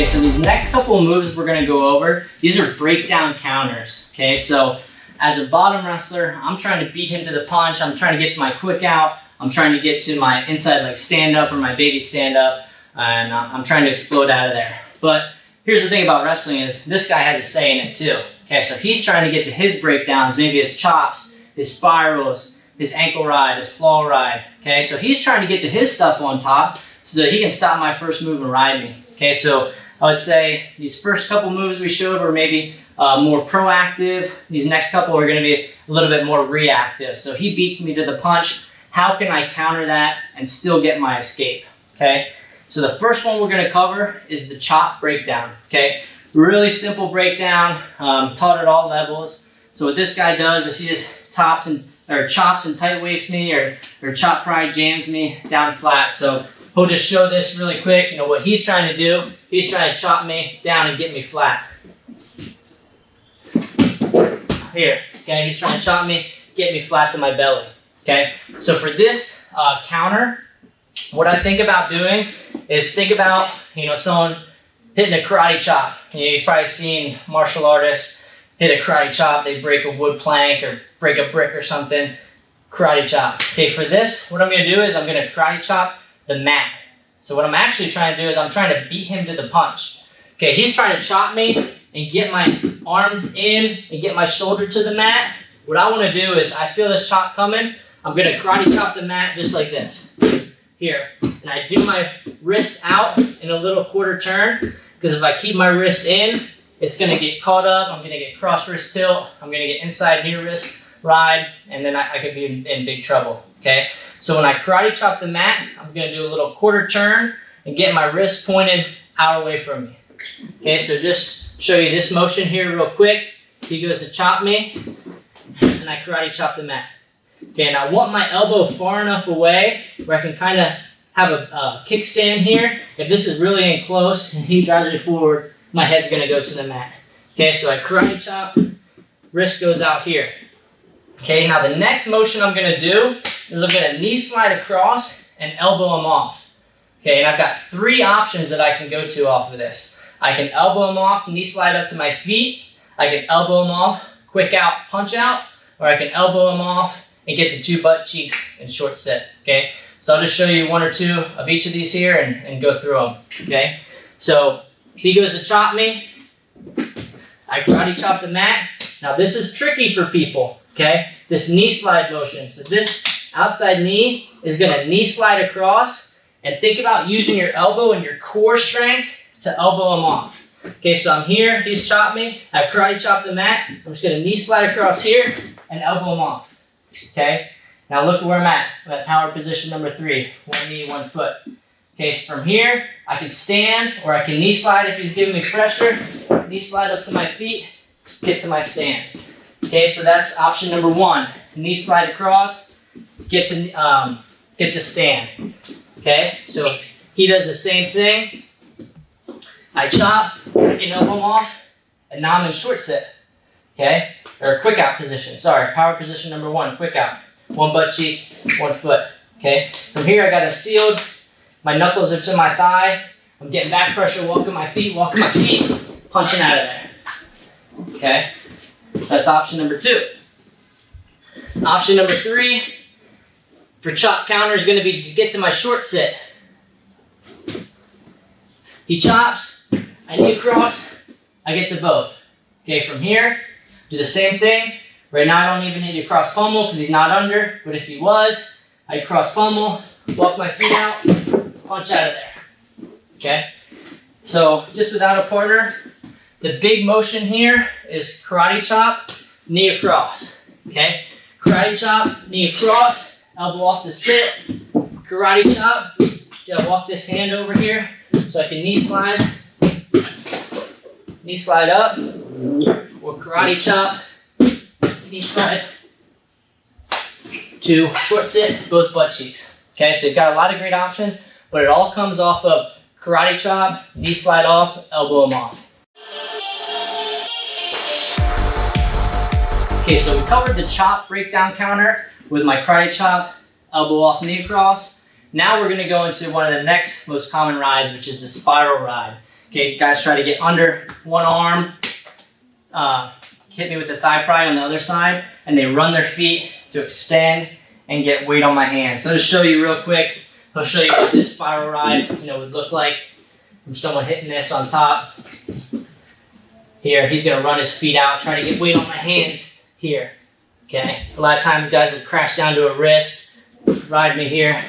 Okay, so these next couple of moves we're gonna go over, these are breakdown counters. Okay, so as a bottom wrestler, I'm trying to beat him to the punch. I'm trying to get to my quick out. I'm trying to get to my inside leg stand up or my baby stand up, and I'm trying to explode out of there. But here's the thing about wrestling is this guy has a say in it too. Okay, so he's trying to get to his breakdowns, maybe his chops, his spirals, his ankle ride, his claw ride. Okay, so he's trying to get to his stuff on top so that he can stop my first move and ride me. Okay, so I would say these first couple moves we showed were maybe more proactive. These next couple are going to be a little bit more reactive. So he beats me to the punch. How can I counter that and still get my escape? Okay, so the first one we're going to cover is the chop breakdown. Okay, really simple breakdown, taught at all levels. So what this guy does is he just chops and tight wastes me, or chop pride jams me down flat. So he'll just show this really quick. You know what he's trying to do? He's trying to chop me down and get me flat. Here, okay, he's trying to chop me, get me flat to my belly. Okay, so for this counter, what I think about doing is think about, someone hitting a karate chop. You've probably seen martial artists hit a karate chop. They break a wood plank or break a brick or something. Karate chop. Okay, for this, what I'm going to do is I'm going to karate chop the mat. So what I'm actually trying to do is I'm trying to beat him to the punch. Okay, he's trying to chop me and get my arm in and get my shoulder to the mat. What I want to do is I feel this chop coming. I'm going to karate chop the mat just like this. Here. And I do my wrist out in a little quarter turn, because if I keep my wrist in, it's going to get caught up. I'm going to get cross wrist tilt. I'm going to get inside knee wrist ride, and then I could be in big trouble. Okay? So when I karate chop the mat, I'm going to do a little quarter turn and get my wrist pointed out away from me. Okay, so just show you this motion here real quick. He goes to chop me, and I karate chop the mat. Okay, and I want my elbow far enough away where I can kind of have a kickstand here. If this is really in close and he drives it forward, my head's going to go to the mat. Okay, so I karate chop, wrist goes out here. Okay, now the next motion I'm going to do is I'm going to knee slide across and elbow him off. Okay, and I've got three options that I can go to off of this. I can elbow him off, knee slide up to my feet. I can elbow him off, quick out, punch out. Or I can elbow him off and get to two butt cheeks and short sit. Okay, so I'll just show you one or two of each of these here and go through them. Okay, so he goes to chop me. I karate chop the mat. Now this is tricky for people. Okay, this knee slide motion. So this outside knee is going to knee slide across, and think about using your elbow and your core strength to elbow him off. Okay, so I'm here, he's chopped me, I've karate chopped the mat, I'm just going to knee slide across here and elbow him off. Okay, now look where I'm at power position number 3, one knee, one foot. Okay, so from here, I can stand, or I can knee slide if he's giving me pressure, knee slide up to my feet, get to my stand. Okay, so that's option number 1, knee slide across, get to stand. Okay, so he does the same thing. I chop, I can elbow him off, and now I'm in short sit. Okay, or quick out position. Sorry, power position number 1, quick out. One butt cheek, one foot. Okay, from here I got it sealed. My knuckles are to my thigh. I'm getting back pressure, walking my feet, punching out of there. Okay, so that's option number 2. Option number 3 for chop counter is going to be to get to my short sit. He chops, I knee across, I get to both. Okay, from here, do the same thing. Right now I don't even need to cross pummel because he's not under, but if he was, I'd cross pummel, walk my feet out, punch out of there. Okay, so just without a partner, the big motion here is karate chop, knee across. Okay, karate chop, knee across, elbow off to sit, karate chop. See, I walk this hand over here so I can knee slide up, or karate chop, knee slide to short sit, both butt cheeks. Okay, so you've got a lot of great options, but it all comes off of karate chop, knee slide off, elbow them off. Okay, so we covered the chop breakdown counter with my karate chop, elbow off, knee across. Now we're going to go into one of the next most common rides, which is the spiral ride. Okay, guys try to get under one arm, hit me with the thigh pry on the other side, and they run their feet to extend and get weight on my hands. So to show you real quick, I'll show you what this spiral ride, would look like from someone hitting this on top. Here, he's gonna run his feet out, try to get weight on my hands here. Okay, a lot of times guys would crash down to a wrist, ride me here.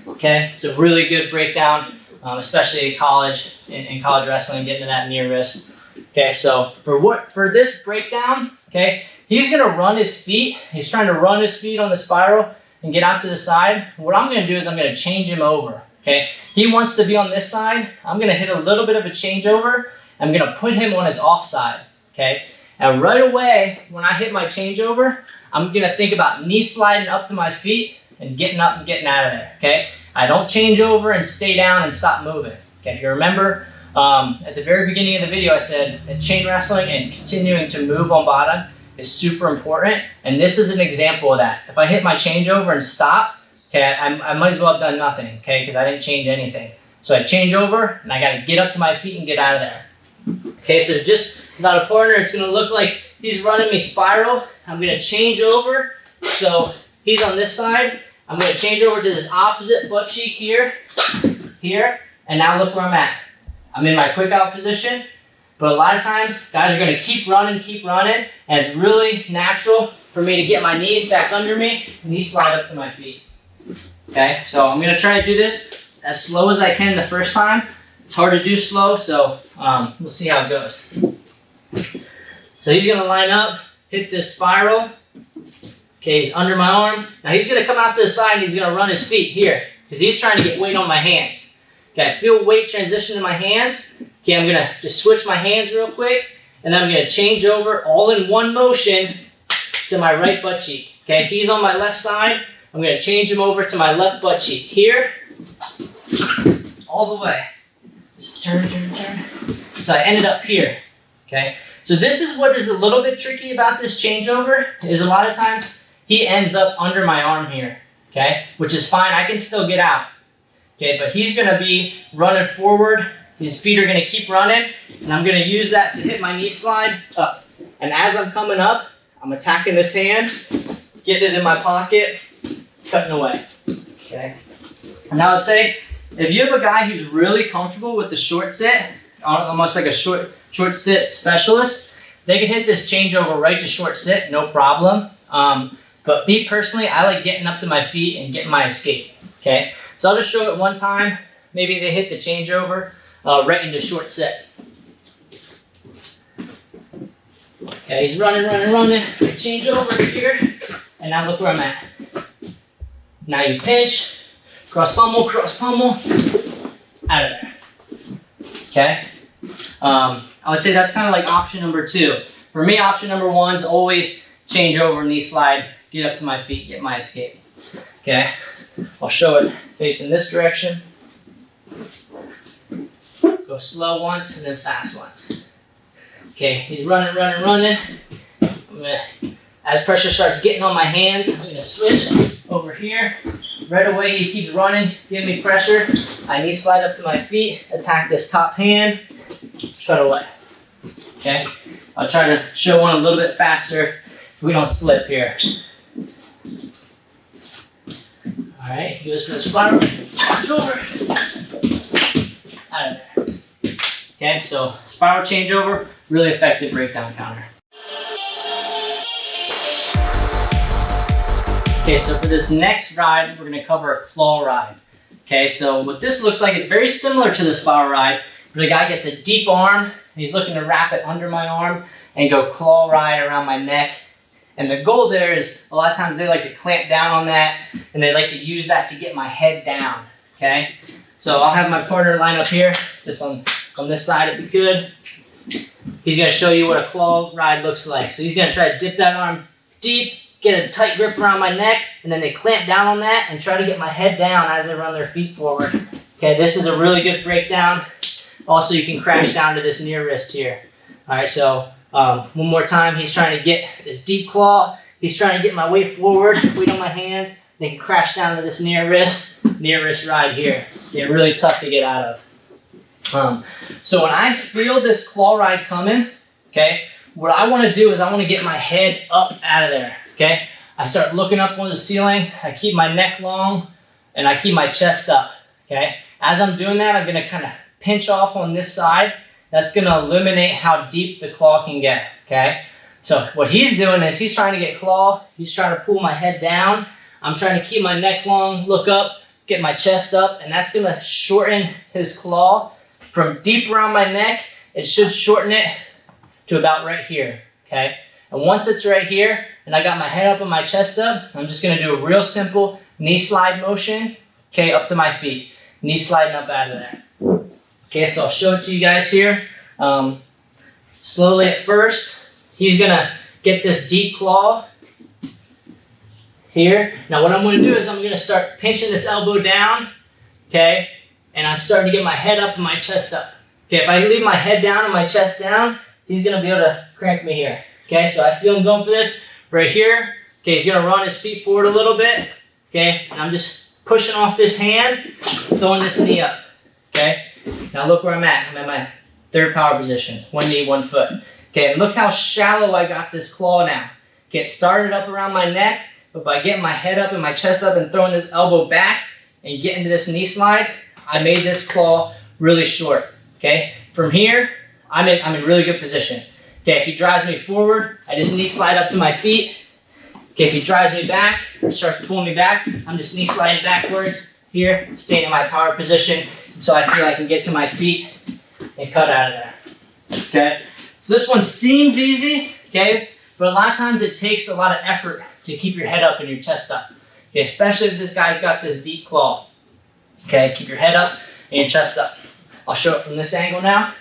Okay, it's a really good breakdown, especially in college, in college wrestling, getting to that near wrist. Okay, so for this breakdown, okay, he's gonna run his feet. He's trying to run his feet on the spiral and get out to the side. What I'm gonna do is I'm gonna change him over. Okay, he wants to be on this side. I'm gonna hit a little bit of a changeover. I'm gonna put him on his offside. Okay, and right away when I hit my changeover, I'm gonna think about knee sliding up to my feet and getting up and getting out of there. Okay, I don't change over and stay down and stop moving. Okay, if you remember. At the very beginning of the video, I said that chain wrestling and continuing to move on bottom is super important, and this is an example of that. If I hit my changeover and stop, okay, I might as well have done nothing, okay, because I didn't change anything. So I change over, and I got to get up to my feet and get out of there. Okay, so just without a partner, it's going to look like he's running me spiral. I'm going to change over, so he's on this side. I'm going to change over to this opposite butt cheek here, and now look where I'm at. I'm in my quick out position, but a lot of times guys are going to keep running, and it's really natural for me to get my knee back under me, knee slide up to my feet. Okay, so I'm going to try to do this as slow as I can the first time. It's hard to do slow, so we'll see how it goes. So he's going to line up, hit this spiral. Okay, he's under my arm. Now he's going to come out to the side and he's going to run his feet here because he's trying to get weight on my hands. Okay, I feel weight transition to my hands. Okay, I'm gonna just switch my hands real quick, and then I'm gonna change over all in one motion to my right butt cheek. Okay, he's on my left side. I'm gonna change him over to my left butt cheek here, all the way. Just turn. So I ended up here. Okay, so this is what is a little bit tricky about this changeover, is a lot of times he ends up under my arm here. Okay, which is fine, I can still get out. Okay, but he's gonna be running forward. His feet are gonna keep running, and I'm gonna use that to hit my knee slide up. And as I'm coming up, I'm attacking this hand, getting it in my pocket, cutting away. Okay. And I would say, if you have a guy who's really comfortable with the short sit, almost like a short sit specialist, they can hit this changeover right to short sit, no problem. But me personally, I like getting up to my feet and getting my escape. Okay. So I'll just show it one time. Maybe they hit the changeover right into short set. Okay, he's running. I change over here, and now look where I'm at. Now you pinch, cross pommel, out of there. Okay? I would say that's kind of like option number 2. For me, option number 1 is always change over, knee slide, get up to my feet, get my escape. Okay? I'll show it facing this direction. Go slow once and then fast once. Okay, he's running. As pressure starts getting on my hands, I'm going to switch over here. Right away, he keeps running, giving me pressure. I knee slide up to my feet, attack this top hand, cut away. Okay, I'll try to show one a little bit faster if we don't slip here. All right, he goes for the spiral, change over, out of there. Okay, so spiral changeover, really effective breakdown counter. Okay, so for this next ride, we're gonna cover a claw ride. Okay, so what this looks like is very similar to the spiral ride, where the guy gets a deep arm, and he's looking to wrap it under my arm and go claw ride around my neck. And the goal there is, a lot of times they like to clamp down on that, and they like to use that to get my head down, okay? So I'll have my partner line up here, just on this side if he could. He's gonna show you what a claw ride looks like. So he's gonna try to dip that arm deep, get a tight grip around my neck, and then they clamp down on that and try to get my head down as they run their feet forward. Okay, this is a really good breakdown. Also, you can crash down to this near wrist here. All right, so one more time, he's trying to get this deep claw. He's trying to get my weight forward, weight on my hands. They can crash down to this near wrist ride here. Okay, really tough to get out of. So when I feel this claw ride coming, okay, what I want to do is I want to get my head up out of there, okay? I start looking up on the ceiling, I keep my neck long, and I keep my chest up, okay? As I'm doing that, I'm going to kind of pinch off on this side. That's going to eliminate how deep the claw can get, okay? So what he's doing is he's trying to get claw, he's trying to pull my head down. I'm trying to keep my neck long, look up, get my chest up, and that's going to shorten his claw from deep around my neck. It should shorten it to about right here, okay? And once it's right here, and I got my head up and my chest up, I'm just going to do a real simple knee slide motion, okay, up to my feet. Knee sliding up out of there. Okay, so I'll show it to you guys here. Slowly at first, he's going to get this deep claw here. Now what I'm going to do is I'm going to start pinching this elbow down, okay, and I'm starting to get my head up and my chest up. Okay, if I leave my head down and my chest down, he's going to be able to crank me here. Okay, so I feel him going for this right here. Okay, he's going to run his feet forward a little bit. Okay, and I'm just pushing off this hand, throwing this knee up. Okay, now look where I'm at. I'm at my third power position. One knee, one foot. Okay, and look how shallow I got this claw now. Get started up around my neck, but by getting my head up and my chest up and throwing this elbow back and getting to this knee slide, I made this claw really short. Okay, from here, I'm in really good position. Okay, if he drives me forward, I just knee slide up to my feet. Okay, if he drives me back or starts pulling me back, I'm just knee sliding backwards here, staying in my power position until I feel I can get to my feet and cut out of there. Okay, so this one seems easy, okay, but a lot of times it takes a lot of effort to keep your head up and your chest up. Okay, especially if this guy's got this deep claw. Okay, keep your head up and your chest up. I'll show it from this angle now.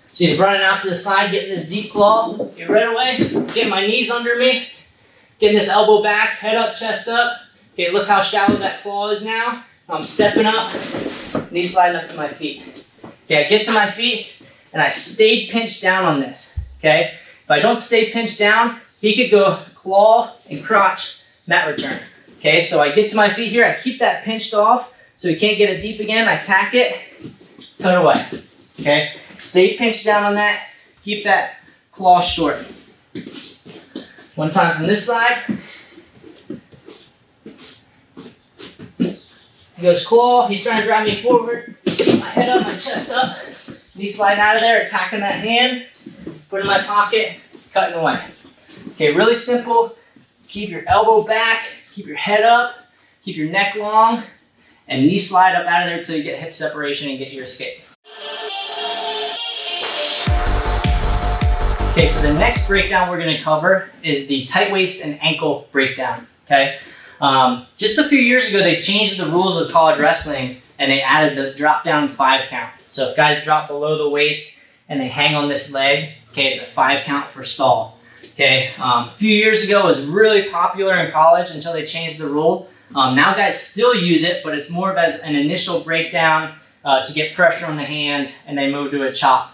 So he's running out to the side, getting this deep claw. Get right away, getting my knees under me, getting this elbow back, head up, chest up. Okay, look how shallow that claw is now. I'm stepping up, knee sliding up to my feet. Okay, I get to my feet, and I stayed pinched down on this. Okay, if I don't stay pinched down, he could go claw and crotch mat return. Okay, so I get to my feet here, I keep that pinched off so he can't get it deep again. I tack it, cut away. Okay, stay pinched down on that, keep that claw short. One time from this side. He goes claw, he's trying to drive me forward. Keep my head up, my chest up. Knee sliding out of there, attacking that hand. Put it in my pocket, cutting away. Okay, really simple. Keep your elbow back, keep your head up, keep your neck long, and knee slide up out of there until you get hip separation and get your escape. Okay, so the next breakdown we're going to cover is the tight waist and ankle breakdown. Okay, just a few years ago they changed the rules of college wrestling and they added the drop down 5 count. So if guys drop below the waist and they hang on this leg, okay, it's a 5 count for stall. Okay, a few years ago it was really popular in college until they changed the rule. Now guys still use it, but it's more of as an initial breakdown to get pressure on the hands, and they move to a chop.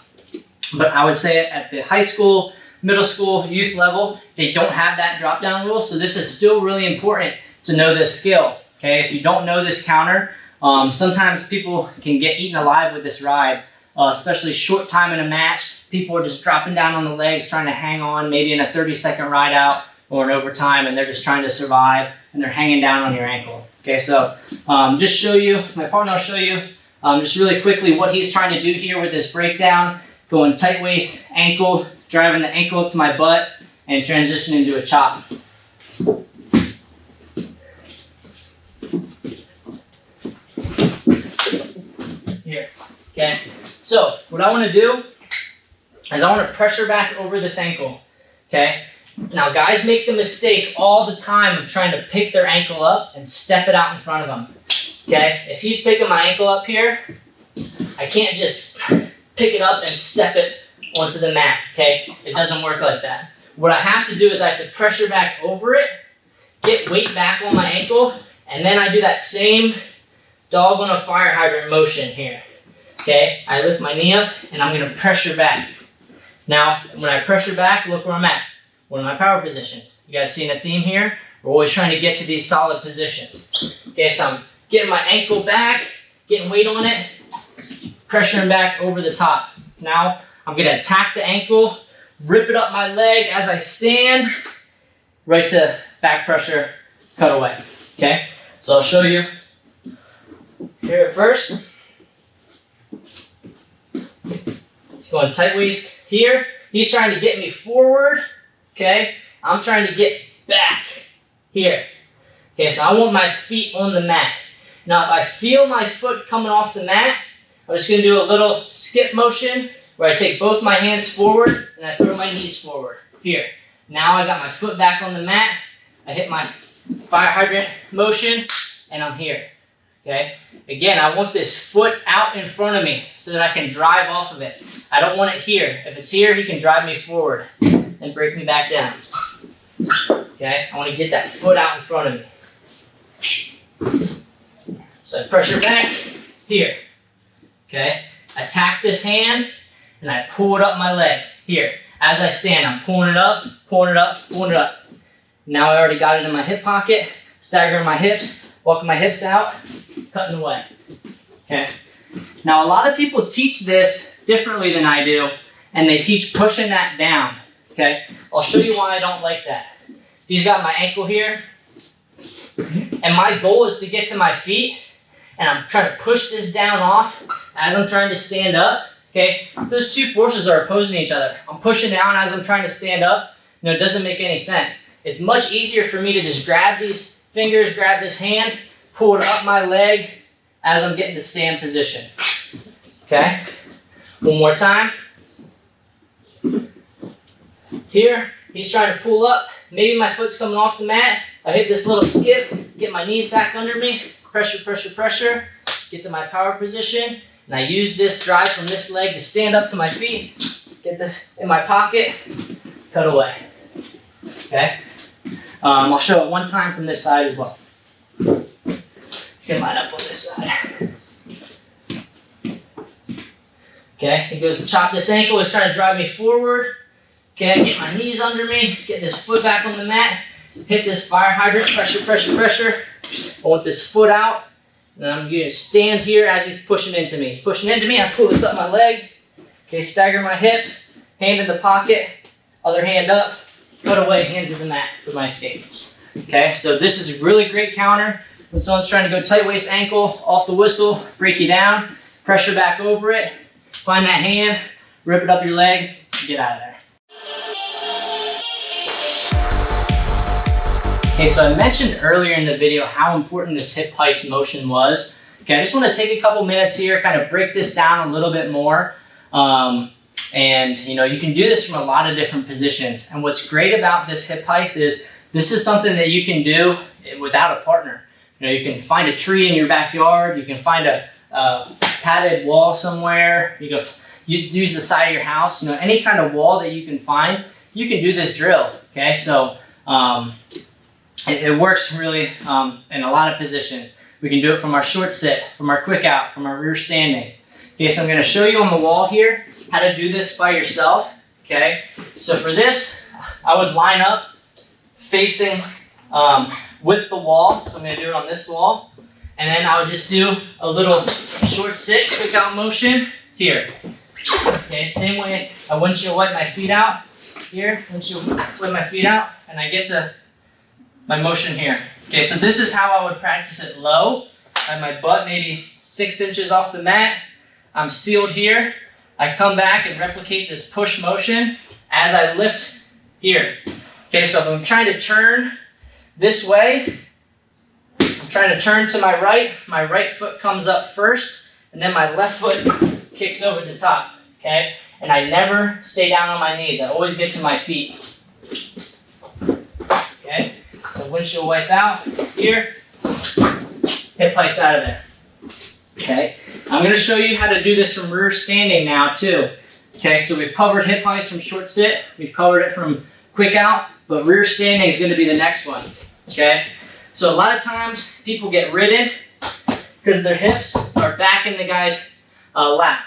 But I would say at the high school, middle school, youth level, they don't have that drop down rule, so this is still really important to know this skill. Okay, if you don't know this counter, sometimes people can get eaten alive with this ride, especially short time in a match. People are just dropping down on the legs, trying to hang on, maybe in a 30-second ride out or an overtime, and they're just trying to survive, and they're hanging down on your ankle. Okay, so just show you, my partner will show you just really quickly what he's trying to do here with this breakdown, going tight waist, ankle, driving the ankle up to my butt, and transitioning to a chop. Here, okay. So what I want to do is I want to pressure back over this ankle, okay? Now guys make the mistake all the time of trying to pick their ankle up and step it out in front of them, okay? If he's picking my ankle up here, I can't just pick it up and step it onto the mat, okay? It doesn't work like that. What I have to do is I have to pressure back over it, get weight back on my ankle, and then I do that same dog on a fire hydrant motion here, okay? I lift my knee up and I'm gonna pressure back. Now, when I pressure back, look where I'm at. One of my power positions. You guys seeing a theme here? We're always trying to get to these solid positions. Okay, so I'm getting my ankle back, getting weight on it, pressuring back over the top. Now I'm gonna attack the ankle, rip it up my leg as I stand, right to back pressure, cut away, okay? So I'll show you here at first. He's going tight waist here. He's trying to get me forward, okay? I'm trying to get back here. Okay, so I want my feet on the mat. Now if I feel my foot coming off the mat, I'm just gonna do a little skip motion where I take both my hands forward and I throw my knees forward. Here. Now I got my foot back on the mat. I hit my fire hydrant motion and I'm here. Okay? Again, I want this foot out in front of me so that I can drive off of it. I don't want it here. If it's here, he can drive me forward and break me back down. Okay? I want to get that foot out in front of me. So I pressure back here. Okay? Attack this hand and I pull it up my leg. Here. As I stand, I'm pulling it up, pulling it up, pulling it up. Now I already got it in my hip pocket, staggering my hips, walking my hips out, cutting away. Okay. Now a lot of people teach this differently than I do, and they teach pushing that down. Okay. I'll show you why I don't like that. He's got my ankle here, and my goal is to get to my feet, and I'm trying to push this down off as I'm trying to stand up. Okay, those two forces are opposing each other. I'm pushing down as I'm trying to stand up. No, it doesn't make any sense. It's much easier for me to just grab these fingers, grab this hand, pull it up my leg as I'm getting to stand position. Okay, one more time. Here, he's trying to pull up. Maybe my foot's coming off the mat. I hit this little skip, get my knees back under me, pressure, pressure, pressure, get to my power position. And I use this drive from this leg to stand up to my feet, get this in my pocket, cut away. Okay? I'll show it one time from this side as well. You can line up on this side. Okay, he goes to chop this ankle, he's trying to drive me forward. Okay, get my knees under me, get this foot back on the mat, hit this fire hydrant, pressure, pressure, pressure. I want this foot out. And I'm going to stand here as he's pushing into me. He's pushing into me, I pull this up my leg. Okay, stagger my hips, hand in the pocket, other hand up, cut away, hands to the mat for my escape. Okay, so this is a really great counter. When someone's trying to go tight waist ankle, off the whistle, break you down, pressure back over it, find that hand, rip it up your leg, get out of there. Okay, so I mentioned earlier in the video how important this hip heist motion was. Okay, I just want to take a couple minutes here, kind of break this down a little bit more. And you know, you can do this from a lot of different positions. And what's great about this hip heist is this is something that you can do without a partner. You know, you can find a tree in your backyard, you can find a padded wall somewhere, you can use the side of your house, you know, any kind of wall that you can find, you can do this drill. Okay, so it works really in a lot of positions. We can do it from our short sit, from our quick out, from our rear standing. Okay, so I'm going to show you on the wall here how to do this by yourself. Okay, so for this, I would line up facing with the wall. So I'm going to do it on this wall. And then I would just do a little short sit, quick out motion here. Okay, same way I windshield wipe my feet out here, windshield wipe my feet out, and I get to my motion here. Okay, so this is how I would practice it low. I have my butt maybe 6 inches off the mat. I'm sealed here. I come back and replicate this push motion as I lift here. Okay, so if I'm trying to turn this way, I'm trying to turn to my right foot comes up first, and then my left foot kicks over the top, okay? And I never stay down on my knees. I always get to my feet. Okay, so windshield wipe out here, hip heist out of there. Okay, I'm going to show you how to do this from rear standing now too. Okay, so we've covered hip heist from short sit, we've covered it from quick out, but rear standing is going to be the next one. Okay, so a lot of times people get ridden because their hips are back in the guy's lap.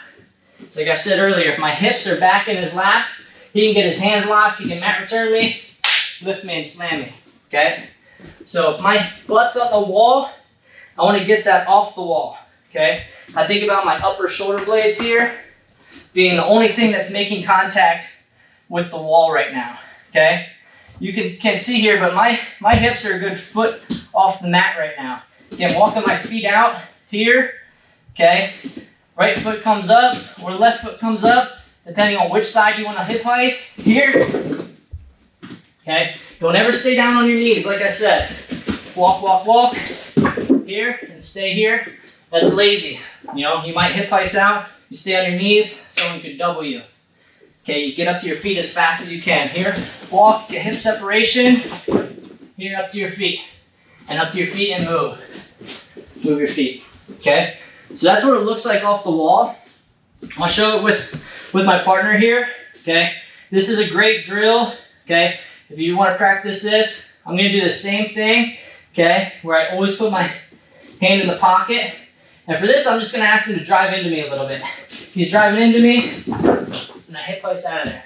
So like I said earlier, if my hips are back in his lap, he can get his hands locked, he can mat return me, lift me and slam me. Okay, so if my butt's on the wall, I want to get that off the wall, okay? I think about my upper shoulder blades here being the only thing that's making contact with the wall right now, okay? You can't see here, but my hips are a good foot off the mat right now. Again, walking my feet out here, okay? Right foot comes up or left foot comes up, depending on which side you want to hip heist. Here, okay? Don't ever stay down on your knees, like I said. Walk, walk, walk. Here and stay here. That's lazy. You know, you might hip heist out. You stay on your knees, someone could double you. Okay, you get up to your feet as fast as you can. Here, walk, get hip separation. Here, up to your feet. And up to your feet and move. Move your feet, okay? So that's what it looks like off the wall. I'll show it with my partner here, okay? This is a great drill, okay? If you want to practice this, I'm going to do the same thing, okay? Where I always put my hand in the pocket. And for this, I'm just going to ask him to drive into me a little bit. He's driving into me, and I hip heist out of there.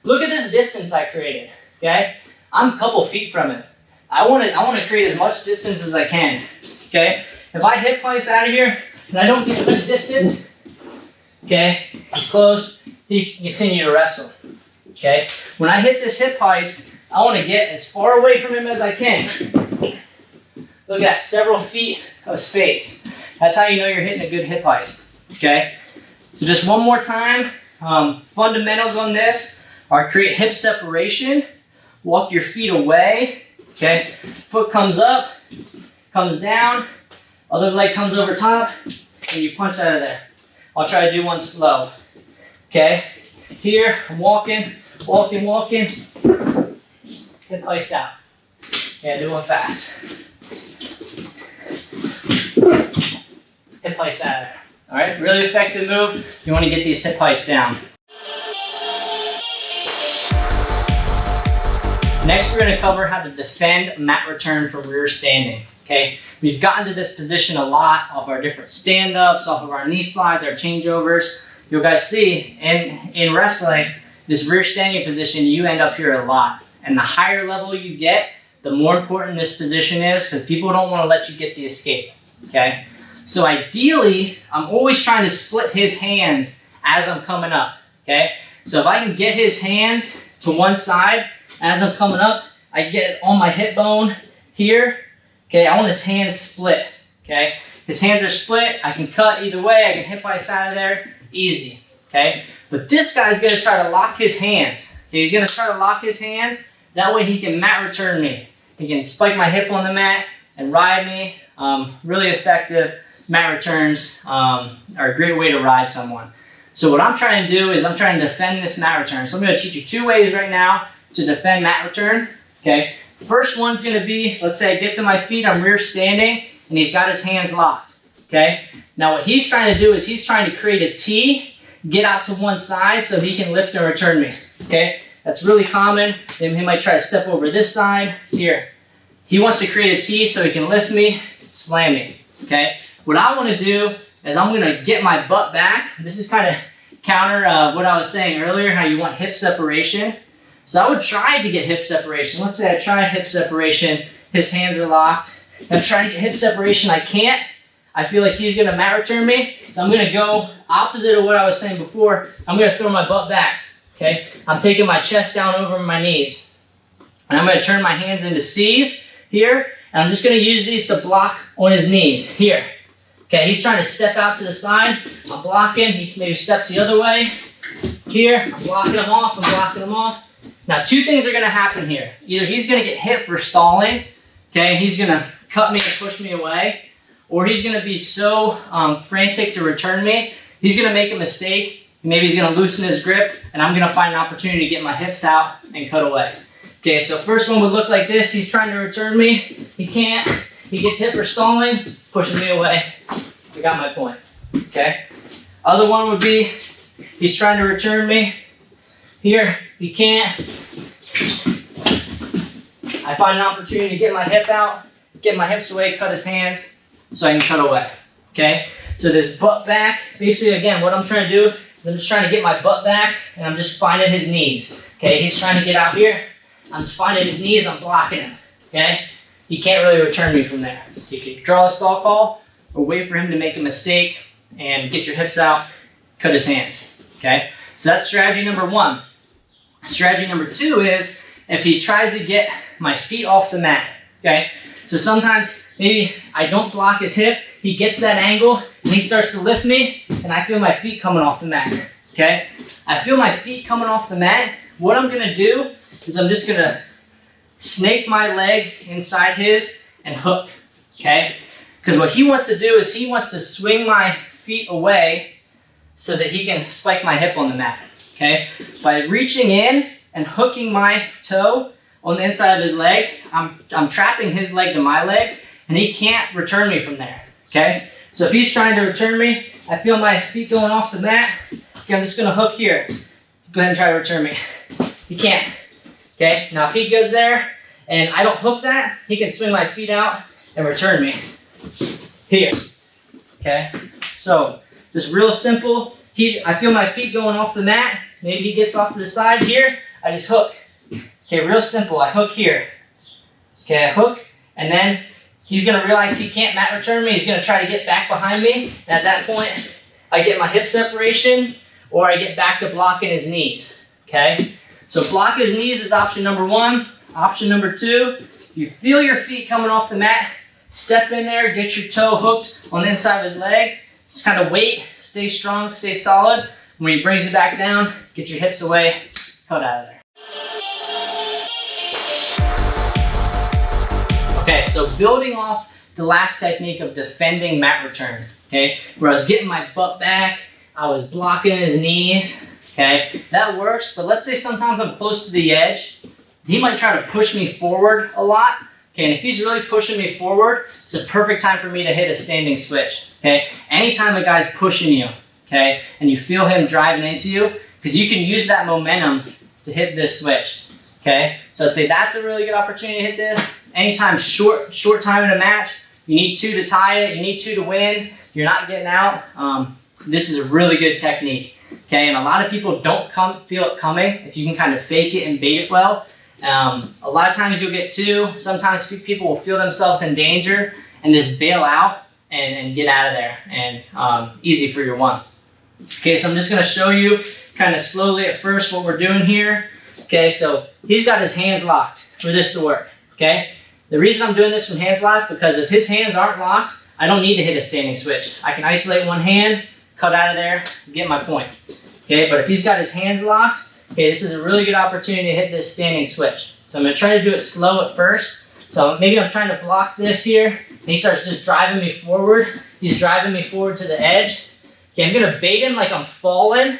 Look at this distance I created, okay? I'm a couple feet from it. I want to create as much distance as I can, okay? If I hip heist out of here, and I don't get much distance, okay, he's close, he can continue to wrestle, okay? When I hit this hip heist, I want to get as far away from him as I can. Look at that, several feet of space. That's how you know you're hitting a good hip heist, okay? So just one more time, fundamentals on this are create hip separation, walk your feet away, okay? Foot comes up, comes down, other leg comes over top, and you punch out of there. I'll try to do one slow, okay? Here, I'm walking, walking, walking, hip heist out. Yeah, do one fast. Hip heist out of there. All right, really effective move. You want to get these hip heists down. Next, we're going to cover how to defend mat return from rear standing. Okay, we've gotten to this position a lot off our different stand-ups, off of our knee slides, our changeovers. You guys see, in wrestling, this rear standing position, you end up here a lot. And the higher level you get, the more important this position is because people don't want to let you get the escape. Okay. So ideally, I'm always trying to split his hands as I'm coming up, okay? So if I can get his hands to one side as I'm coming up, I get it on my hip bone here, okay? I want his hands split, okay? His hands are split, I can cut either way, I can hip heist out of there, easy, okay? But this guy's gonna try to lock his hands, okay? He's gonna try to lock his hands, that way he can mat return me. He can spike my hip on the mat and ride me, really effective. Mat returns are a great way to ride someone. So what I'm trying to do is I'm trying to defend this mat return. So I'm going to teach you two ways right now to defend mat return. Okay. First one's going to be, let's say I get to my feet, I'm rear standing, and he's got his hands locked. Okay. Now what he's trying to do is he's trying to create a T, get out to one side so he can lift and return me. Okay. That's really common. Then he might try to step over this side. Here. He wants to create a T so he can lift me, slam me. Okay. What I want to do is I'm going to get my butt back. This is kind of counter what I was saying earlier, how you want hip separation. So I would try to get hip separation. Let's say I try hip separation. His hands are locked. I'm trying to get hip separation. I can't. I feel like he's going to mat return me. So I'm going to go opposite of what I was saying before. I'm going to throw my butt back. Okay. I'm taking my chest down over my knees. And I'm going to turn my hands into C's here. And I'm just going to use these to block on his knees. Here. Okay, he's trying to step out to the side. I'm blocking. He maybe steps the other way. Here, I'm blocking him off. I'm blocking him off. Now, two things are going to happen here. Either he's going to get hit for stalling. Okay, he's going to cut me and push me away. Or he's going to be so frantic to return me, he's going to make a mistake. Maybe he's going to loosen his grip, and I'm going to find an opportunity to get my hips out and cut away. Okay, so first one would look like this. He's trying to return me. He can't. He gets hit for stalling, pushes me away. I got my point, okay? Other one would be, he's trying to return me. Here, he can't. I find an opportunity to get my hip out, get my hips away, cut his hands, so I can cut away, okay? So this butt back, basically again, what I'm trying to do is I'm just trying to get my butt back, and I'm just finding his knees, okay? He's trying to get out here. I'm just finding his knees, I'm blocking him, okay? he can't really return me from there. So you can draw a stall call or wait for him to make a mistake and get your hips out, cut his hands, okay? So that's strategy number one. Strategy number two is if he tries to get my feet off the mat, okay? So sometimes maybe I don't block his hip, he gets that angle and he starts to lift me and I feel my feet coming off the mat, okay? I feel my feet coming off the mat. What I'm gonna do is I'm just gonna snake my leg inside his and hook, okay? Because what he wants to do is he wants to swing my feet away so that he can spike my hip on the mat, okay? By reaching in and hooking my toe on the inside of his leg, I'm trapping his leg to my leg and he can't return me from there, okay? So if he's trying to return me, I feel my feet going off the mat, okay, I'm just gonna hook here. Go ahead and try to return me. He can't, okay? Now if he goes there and I don't hook that, he can swing my feet out and return me here, okay? So just real simple. I feel my feet going off the mat. Maybe he gets off to the side here. I just hook. Okay, real simple. I hook here. Okay, I hook, and then he's gonna realize he can't mat return me. He's gonna try to get back behind me. And at that point, I get my hip separation, or I get back to blocking his knees. Okay, so block his knees is option number one. Option number two, you feel your feet coming off the mat, step in there, get your toe hooked on the inside of his leg. Just kind of wait, stay strong, stay solid. When he brings it back down, get your hips away, cut out of there. Okay, so building off the last technique of defending mat return, okay, where I was getting my butt back, I was blocking his knees, okay, that works, but let's say sometimes I'm close to the edge, he might try to push me forward a lot, okay, and if he's really pushing me forward, it's a perfect time for me to hit a standing switch, okay. Anytime a guy's pushing you, okay, and you feel him driving into you, because you can use that momentum to hit this switch, okay. So I'd say that's a really good opportunity to hit this. Anytime short time in a match, you need two to tie it, you need two to win, you're not getting out, this is a really good technique, okay, and a lot of people don't feel it coming if you can kind of fake it and bait it well. A lot of times you'll get two, sometimes people will feel themselves in danger and just bail out and get out of there, and easy for your one. Okay, so I'm just gonna show you kind of slowly at first what we're doing here. Okay, so he's got his hands locked for this to work, okay? The reason I'm doing this from hands locked, because if his hands aren't locked, I don't need to hit a standing switch. I can isolate one hand, cut out of there, get my point. Okay, but if he's got his hands locked, okay, this is a really good opportunity to hit this standing switch. So I'm gonna try to do it slow at first. So maybe I'm trying to block this here, and he starts just driving me forward. He's driving me forward to the edge. Okay, I'm gonna bait him like I'm falling,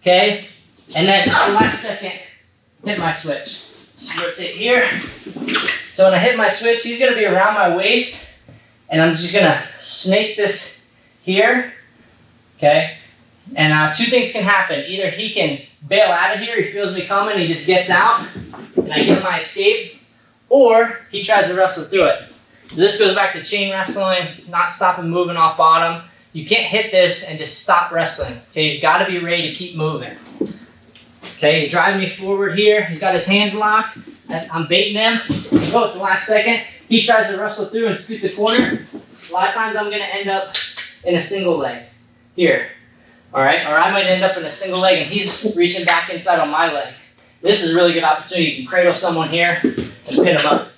okay? And then at the last second, hit my switch. So rotate here. So when I hit my switch, he's gonna be around my waist, and I'm just gonna snake this here, okay? And two things can happen. Either he can bail out of here, he feels me coming, he just gets out, and I get my escape, or he tries to wrestle through it. So this goes back to chain wrestling, not stopping moving off bottom. You can't hit this and just stop wrestling, okay? You've gotta be ready to keep moving. Okay, he's driving me forward here. He's got his hands locked. I'm baiting him. Go at the last second. He tries to wrestle through and scoot the corner. A lot of times I'm gonna end up in a single leg here. All right, or I might end up in a single leg and he's reaching back inside on my leg. This is a really good opportunity. You can cradle someone here and pin them up.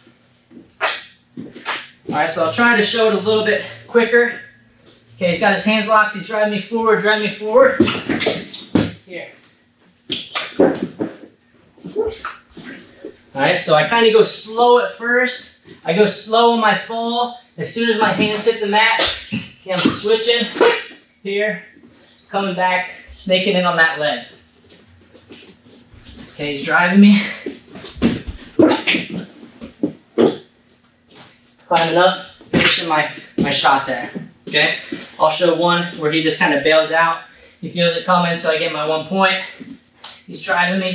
All right, so I'll try to show it a little bit quicker. Okay, he's got his hands locked. He's driving me forward, Here. All right, so I kind of go slow at first. I go slow on my fall. As soon as my hands hit the mat, okay, I'm switching here, coming back, snaking in on that leg. Okay, he's driving me. Climbing up, finishing my shot there. Okay, I'll show one where he just kind of bails out. He feels it coming, so I get my 1 point. He's driving me.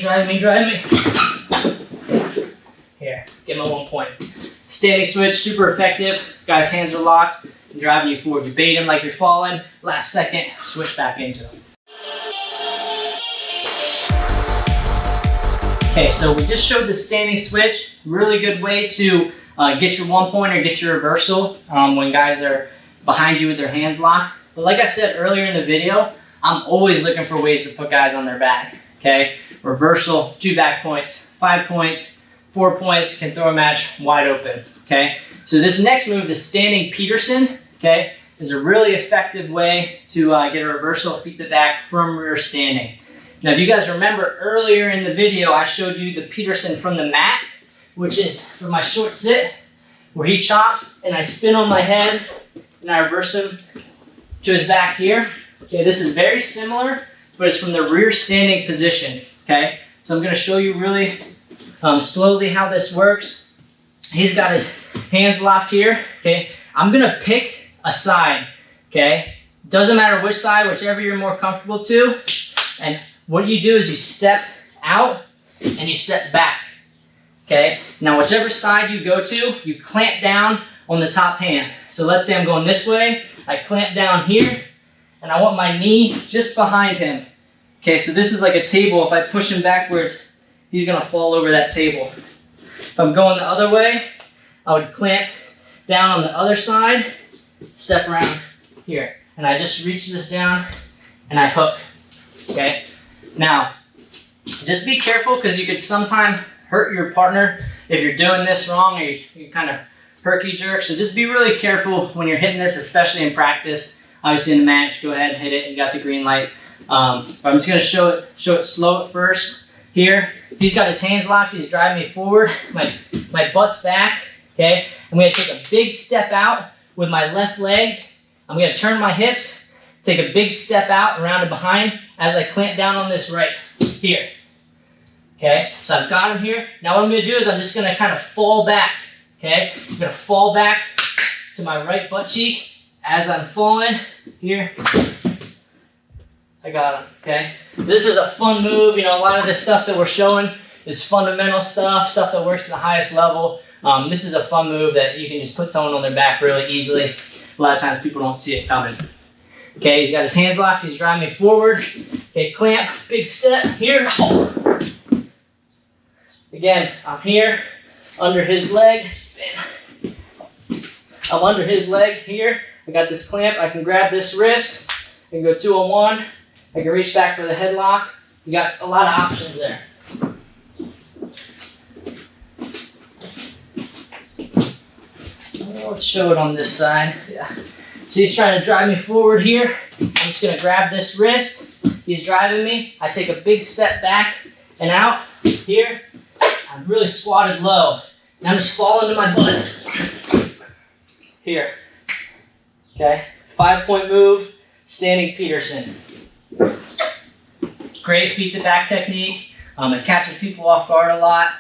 Here, get my 1 point. Standing switch, super effective. Guy's hands are locked and driving you forward. You bait him like you're falling. Last second, switch back into him. Okay, so we just showed the standing switch. Really good way to get your 1 point or get your reversal when guys are behind you with their hands locked. But like I said earlier in the video, I'm always looking for ways to put guys on their back, okay? Reversal, 2 back points, 5 points, 4 points, can throw a match wide open, okay? So this next move, the standing Peterson, okay, is a really effective way to get a reversal feet to back from rear standing. Now, if you guys remember earlier in the video, I showed you the Peterson from the mat, which is for my short sit, where he chops and I spin on my head and I reverse him to his back here. Okay, this is very similar, but it's from the rear standing position, okay? So I'm gonna show you really slowly how this works. He's got his hands locked here, okay? I'm gonna pick a side, okay? Doesn't matter which side, whichever you're more comfortable to. And what you do is you step out and you step back, okay? Now, whichever side you go to, you clamp down on the top hand. So let's say I'm going this way, I clamp down here, and I want my knee just behind him. Okay, so this is like a table. If I push him backwards, he's gonna fall over that table. If I'm going the other way, I would clamp down on the other side, step around here. And I just reach this down and I hook, okay? Now, just be careful because you could sometimes hurt your partner if you're doing this wrong or you kind of herky jerk. So just be really careful when you're hitting this, especially in practice. Obviously in the match, go ahead and hit it. You got the green light. But I'm just gonna show it slow at first. Here, he's got his hands locked. He's driving me forward. My butt's back. Okay, I'm gonna take a big step out with my left leg. I'm gonna turn my hips, take a big step out around and behind as I clamp down on this right here. Okay, so I've got him here. Now what I'm gonna do is I'm just gonna kind of fall back. Okay, I'm gonna fall back to my right butt cheek. As I'm falling here, I got him, okay? This is a fun move. You know, a lot of the stuff that we're showing is fundamental stuff that works at the highest level. This is a fun move that you can just put someone on their back really easily. A lot of times people don't see it coming. Okay, he's got his hands locked. He's driving me forward. Okay, clamp, big step here. Again, I'm here, under his leg, spin. I'm under his leg here. I got this clamp, I can grab this wrist, I can go 2-on-1, I can reach back for the headlock. You got a lot of options there. Let's show it on this side. Yeah. So he's trying to drive me forward here. I'm just gonna grab this wrist. He's driving me. I take a big step back and out here. I'm really squatted low. And I'm just falling to my butt. Here. Okay, 5-point move, standing Peterson. Great feet to back technique. It catches people off guard a lot,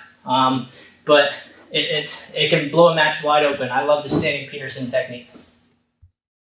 but it can blow a match wide open. I love the standing Peterson technique.